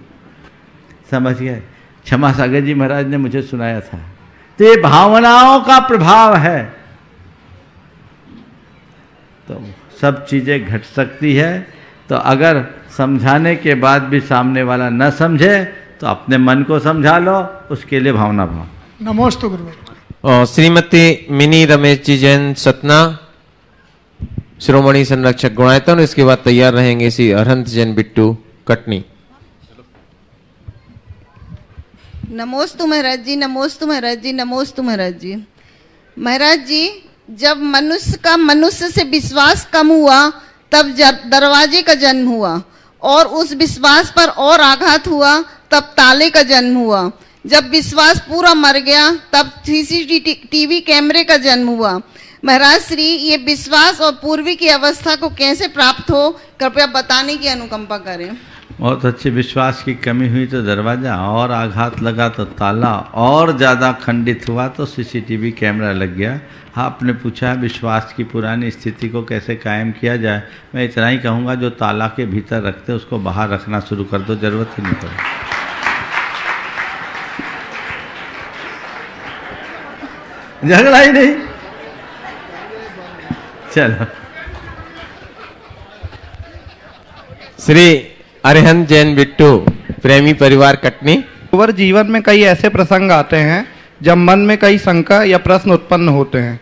समझ गए। क्षमा सागर जी महाराज ने मुझे सुनाया था। तो ये भावनाओं का प्रभाव है, तो सब चीजें घट सकती है। तो अगर समझाने के बाद भी सामने वाला न समझे तो अपने मन को समझा लो, उसके लिए भावना भाव। नमोस्तु गुरु। श्रीमती मिनी रमेश जी जैन सतना, शिरोमणि संरक्षक गुणायतन। इसके बाद तैयार रहेंगे श्री अरहंत जैन बिट्टू कटनी। नमोस्तु महाराज जी, नमोस्तु महाराज जी, नमोस्तु महाराज जी। महाराज जी, जब मनुष्य का मनुष्य से विश्वास कम हुआ तब दरवाजे का जन्म हुआ, और उस विश्वास पर और आघात हुआ तब ताले का जन्म हुआ। जब विश्वास पूरा मर गया तब सीसीटीवी कैमरे का जन्म हुआ। महाराज श्री, ये विश्वास और पूर्वी की अवस्था को कैसे प्राप्त हो, कृपया बताने की अनुकंपा करें। बहुत अच्छे। विश्वास की कमी हुई तो दरवाजा, और आघात लगा तो ताला, और ज़्यादा खंडित हुआ तो सीसीटीवी कैमरा लग गया। आपने पूछा विश्वास की पुरानी स्थिति को कैसे कायम किया जाए। मैं इतना ही कहूँगा, जो ताला के भीतर रखते उसको बाहर रखना शुरू कर दो, जरूरत ही नहीं पड़े। झगड़ा ही नहीं। चलो, श्री अरहंत जैन बिट्टू, प्रेमी परिवार कटनी। जीवन में कई ऐसे प्रसंग आते हैं जब मन में कई शंका या प्रश्न उत्पन्न होते हैं,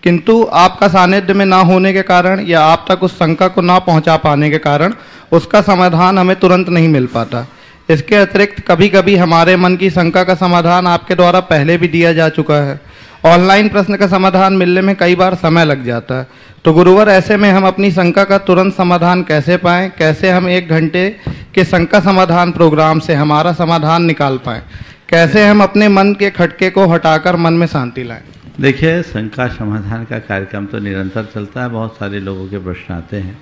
किंतु आपका सानिध्य में ना होने के कारण या आप तक उस शंका को ना पहुंचा पाने के कारण उसका समाधान हमें तुरंत नहीं मिल पाता। इसके अतिरिक्त कभी कभी हमारे मन की शंका का समाधान आपके द्वारा पहले भी दिया जा चुका है। ऑनलाइन प्रश्न का समाधान मिलने में कई बार समय लग जाता है। तो गुरुवर, ऐसे में हम अपनी शंका का तुरंत समाधान कैसे पाएं? कैसे हम 1 घंटे के शंका समाधान प्रोग्राम से हमारा समाधान निकाल पाएं? कैसे हम अपने मन के खटके को हटाकर मन में शांति लाएं? देखिए, शंका समाधान का कार्यक्रम तो निरंतर चलता है। बहुत सारे लोगों के प्रश्न आते हैं,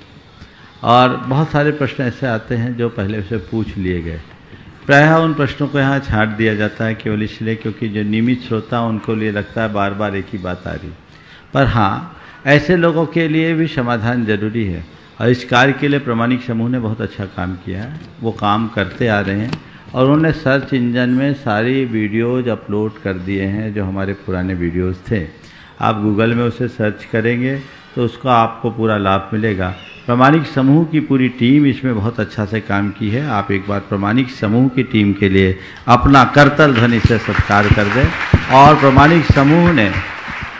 और बहुत सारे प्रश्न ऐसे आते हैं जो पहले से पूछ लिए गए। प्रायः उन प्रश्नों को यहाँ छाट दिया जाता है, केवल इसलिए क्योंकि जो नियमित श्रोता उनको लिए लगता है बार बार एक ही बात आ रही। पर हाँ, ऐसे लोगों के लिए भी समाधान जरूरी है, और इस कार्य के लिए प्रामाणिक समूह ने बहुत अच्छा काम किया है। वो काम करते आ रहे हैं, और उन्होंने सर्च इंजन में सारी वीडियोज अपलोड कर दिए हैं जो हमारे पुराने वीडियोज़ थे। आप गूगल में उसे सर्च करेंगे तो उसका आपको पूरा लाभ मिलेगा। प्रामाणिक समूह की पूरी टीम इसमें बहुत अच्छा से काम की है। आप एक बार प्रामाणिक समूह की टीम के लिए अपना करतल ध्वनि से सत्कार कर दें। और प्रामाणिक समूह ने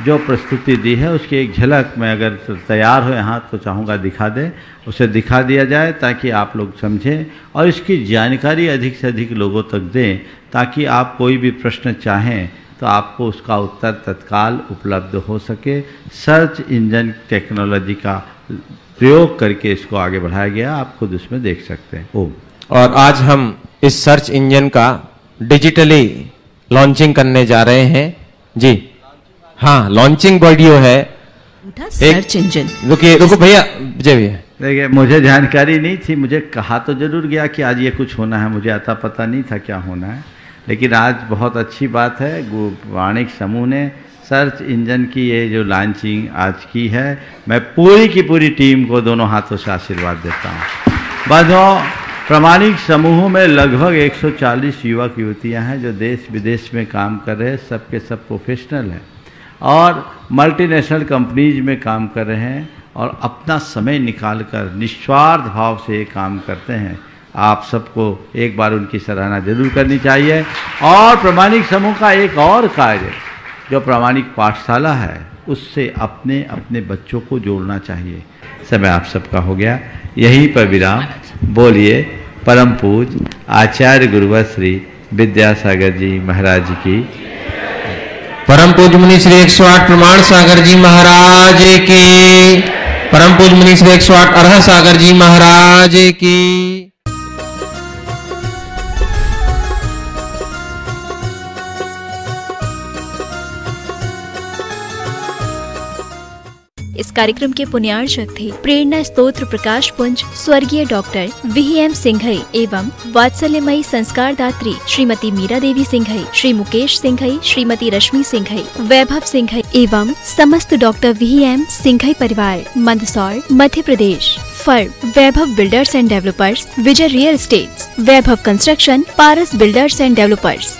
जो प्रस्तुति दी है उसकी एक झलक मैं अगर तैयार हो यहाँ तो चाहूँगा दिखा दें, उसे दिखा दिया जाए ताकि आप लोग समझें और इसकी जानकारी अधिक से अधिक लोगों तक दें, ताकि आप कोई भी प्रश्न चाहें तो आपको उसका उत्तर तत्काल उपलब्ध हो सके। सर्च इंजन टेक्नोलॉजी का प्रयोग करके इसको आगे बढ़ाया गया, आप खुद उसमें देख सकते हैं। ओम। और आज हम इस सर्च इंजन का डिजिटली लॉन्चिंग करने जा रहे हैं। जी हाँ, लॉन्चिंग वीडियो है। Search engine. रुको भैया, जय भैया। देखिए, मुझे जानकारी नहीं थी, मुझे कहा तो जरूर गया कि आज ये कुछ होना है, मुझे आता पता नहीं था क्या होना है, लेकिन आज बहुत अच्छी बात है, वाणिज्य समूह ने सर्च इंजन की ये जो लॉन्चिंग आज की है, मैं पूरी की पूरी टीम को दोनों हाथों से आशीर्वाद देता हूँ। बंधुओं, प्रामाणिक समूहों में लगभग 140 युवक युवतियाँ हैं जो देश विदेश में काम कर रहे हैं, सबके सब प्रोफेशनल हैं और मल्टीनेशनल कंपनीज में काम कर रहे हैं और अपना समय निकालकर निस्वार्थ भाव से ये काम करते हैं। आप सबको एक बार उनकी सराहना जरूर करनी चाहिए। और प्रामाणिक समूह का एक और कार्य जो प्रामाणिक पाठशाला है, उससे अपने अपने बच्चों को जोड़ना चाहिए। समय आप सबका हो गया, यहीं पर विराम। बोलिए परम पूज्य आचार्य गुरुवर श्री विद्यासागर जी महाराज की। परम पूज्य मुनि श्री 108 प्रमाण सागर जी महाराज की। परम पूज्य मुनि श्री 108 अरह सागर जी महाराज की। इस कार्यक्रम के पुण्यार्चक थे प्रेरणा स्तोत्र प्रकाश पुंज स्वर्गीय डॉक्टर VM सिंघई एवं वात्सल्यमयी संस्कार दात्री श्रीमती मीरा देवी सिंघई, श्री मुकेश सिंघई, श्रीमती रश्मि सिंघई, वैभव सिंघई एवं समस्त डॉक्टर VM सिंघई परिवार, Mandsaur, Madhya Pradesh. Firm Vaibhav builders and developers, Vijay real estates, Vaibhav construction, Paras builders and developers.